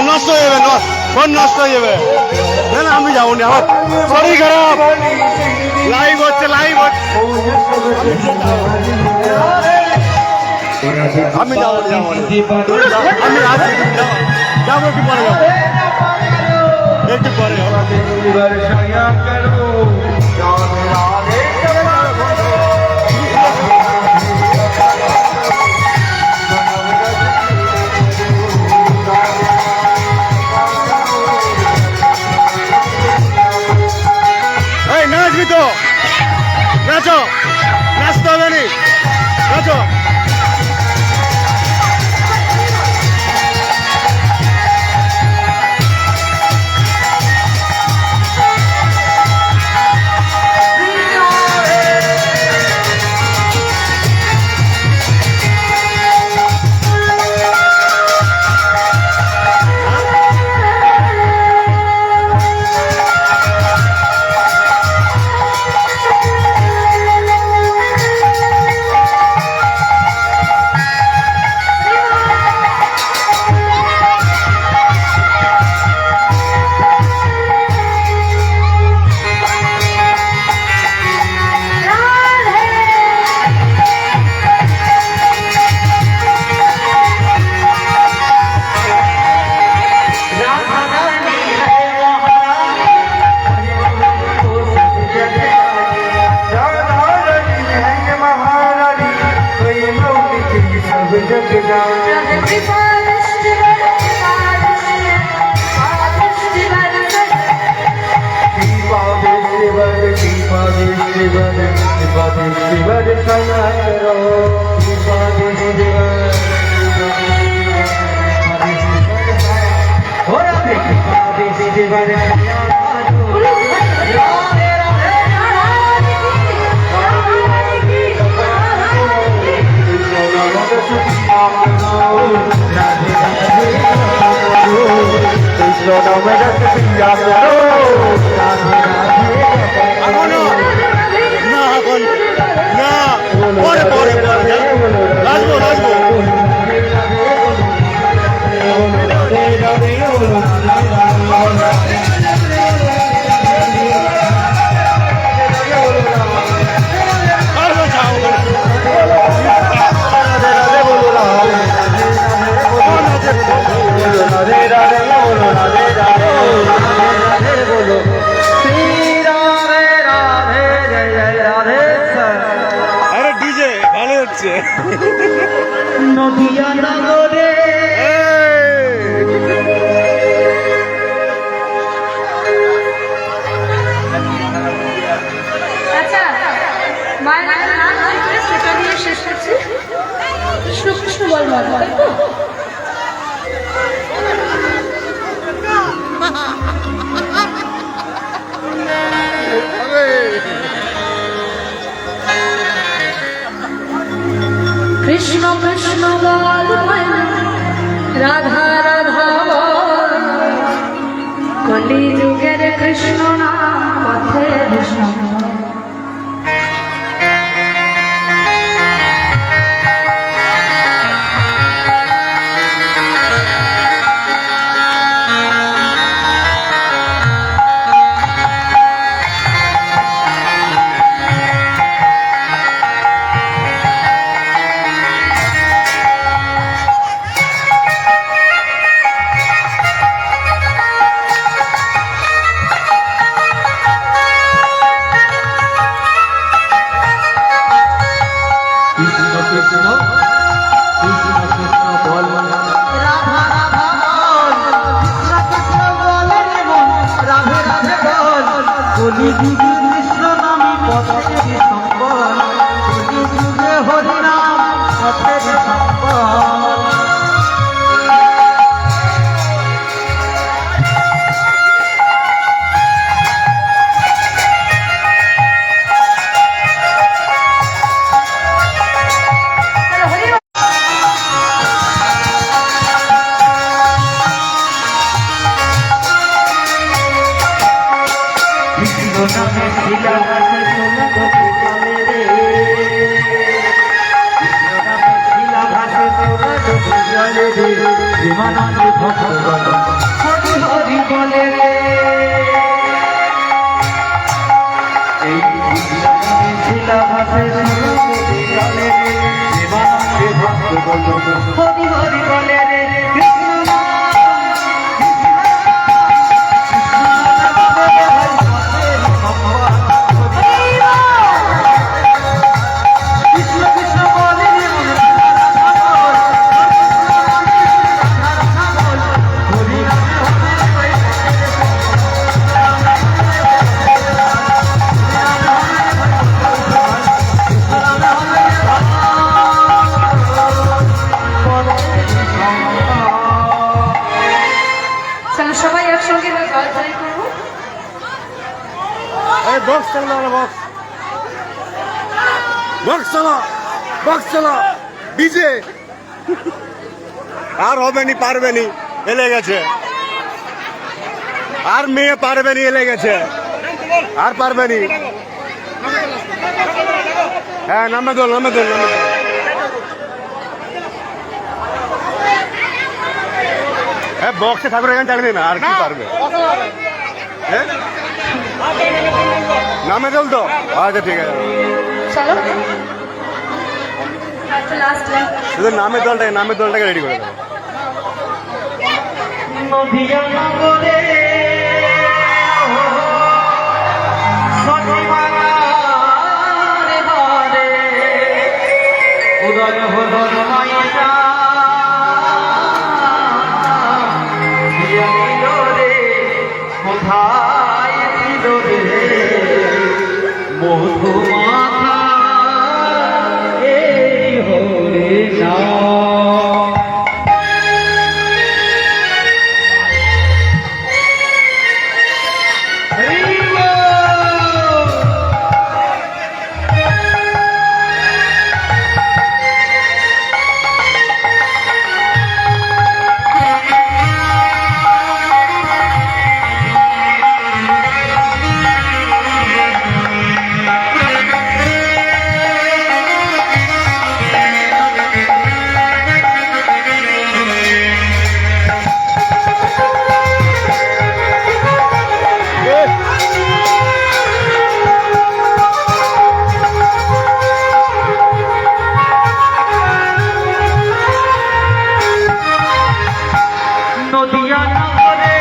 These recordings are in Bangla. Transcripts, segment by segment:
নষ্ট হয়ে যাবে, ফোন নষ্ট হয়ে যাবে। না না আমি যাবো না, আমার শরীর খারাপ। লাইভ হচ্ছে, লাইভ হচ্ছে। আমি যাবো না, আমি আছি, যাবো একটু পরে, যাবো একটু পরে। নাচবি তো, নাচো, নাচতে হবে নি, নাচো। নদিয়া নগরে আচ্ছা মায়ের নাম করে সেটা দিয়ে শেষ করছি। কৃষ্ণ কৃষ্ণ বল বল তো কৃষ্ণ কৃষ্ণ বল রাধা রাধা বল, কলি যুগের কৃষ্ণ নাম পথে কৃষ্ণ। কলি যুগে কৃষ্ণ নামী পথের সম্পদ, কলি যুগে হরিনাম পথের সম্পদ। প্রেমানন্দে ভক্তগণ হরি হরি বলে রে, এই শিলা ভাসে জলে রে, প্রেমানন্দে ভক্তগণ হরি হরি বলে রে। কৃষ্ণ নাম, কৃষ্ণ কৃষ্ণ বলে রে, সবাই একসঙ্গে জয়ধ্বনি করবো। বক্স চালা বক্স, বক্স চালা, বক্স চালা, ডিজে। আর হবে নি, পারবে নি, এলে গেছে। আর মেয়ে পারবে নি, এলে গেছে। আর পারবে নি। হ্যাঁ, নামে দোল, নামে দোল, নামে দোল। হ্যাঁ, বক্সে ঠাকুর এখানে চাকরি না, আর কি পারবে? হ্যাঁ, নামে দোল তো, আচ্ছা ঠিক আছে। চলো লাস্ট লাইন। শুধু নামের দলটাকে রেডি করে দেবো। নদিয়া নগরে উদয় হল মাইয়া রে, কোথায় ছিল রে মধুমাখা এই হরে না। নদিয়া নগরে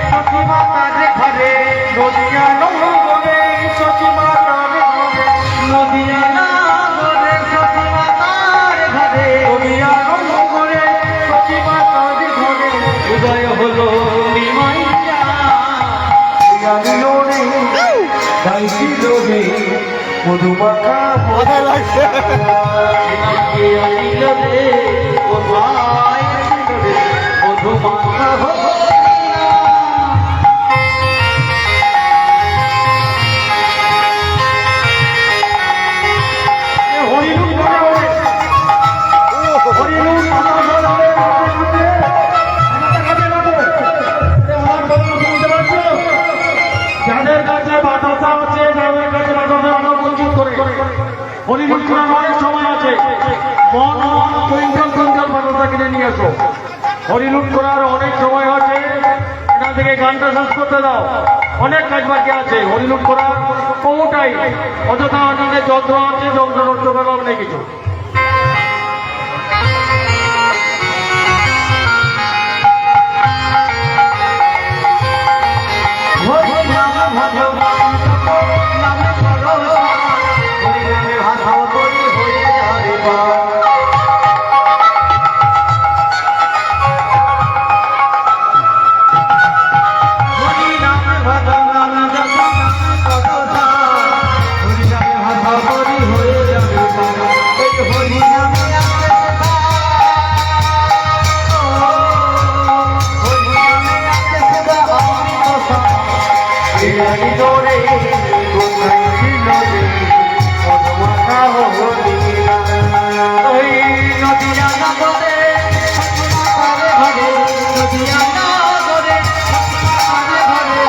সতী মাতার ঘরে, নদিয়া নগরে সতী মাতার ঘরে, নদিয়া নগরে সতী মাতার ঘরে, নদিয়া নগরে সতী মাতার ঘরে উদয় হলো মাইয়া আনিল রে, গাইছিল রে মধুমাখা মাথায় লাগছে। আনিল রে, কোথায় ছিল রে মধুমাখা যাদের কাছে বাতাসা আছে, যাদের কাছে বাতাসা অনুবঞ্চিত করে হরিলুট করার অনেক সময় আছে। মন কুইন্টাল কুইন্টাল বাতাসা কিনে নিয়ে আসো। হরিলুট করার অনেক সময় আছে, এখান থেকে গানটা শেষ করতে দাও। অনেক কাজ বাকি আছে। হরিলুট করার বহুটাই অযথা অনেকের যন্ত্র আছে, যন্ত্র নষ্ট করার নেই কিছু। রে কোথায় ছিল রে মধুমাখা হরিণা ওই নদিয়া নগরে ঘরে নদিয়া নগরে ঘরে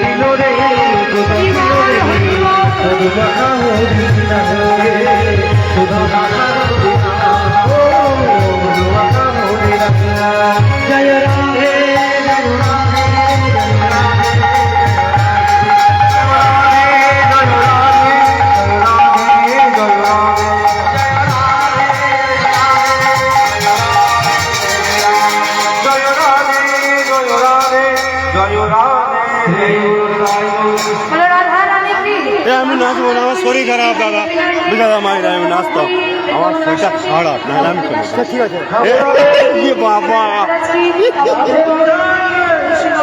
লীলো রে কোথায় ছিল রে মধুমাখা হরিণা মধুমাখা হরিণা জয় রাধে জয় রাধে বলো রাধা রানী কি? এ আমি নাচবো না, আমার শরীর খারাপ দাদা, দাদা মায়ের আমি নাচতাম, আমার শরীরটা খারাপ, নাহলে আমি চলে যেতাম। ঠিক আছে বাবা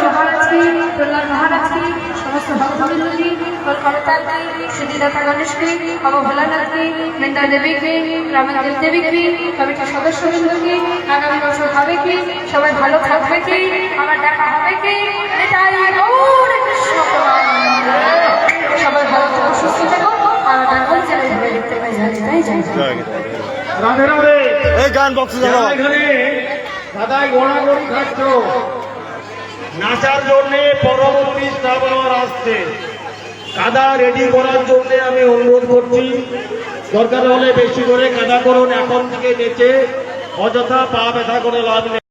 মহারাজ কি, প্রহ্লাদ মহারাজ কি, সমস্ত ভক্তবৃন্দ কি, কলকাতা কি, সিদ্ধিদাতা গণেশ কি, বাবা ভোলানাথ কি, বৃন্দা দেবী কি, রামেন্দ্র দেবী কি, কমিটির সদস্যবৃন্দ কি, আগামী বছর হবে কি, সবাই ভালো থাকবে কি, আমার দেখা হবে কি, এটাই গৌর কৃষ্ণ প্রণাম। সবাই ভালো থাকো, সুস্থ থাকো, আমার ডাকল চ্যানেল দেখতে পাই জানি তাই জানি। রাধে রাধে এই গান বক্স দাদা এখানে দাদাই গোড়াগড়ি খাচ্ছ নাচার জন্য পরবর্তী স্টাফ আমার আসছে কাদা রেডি করার জন্য আমি অনুরোধ করছি দরকার হলে বেশি করে কাদা করুন এখন থেকে নেচে অযথা পা ব্যথা করে লাভ নেই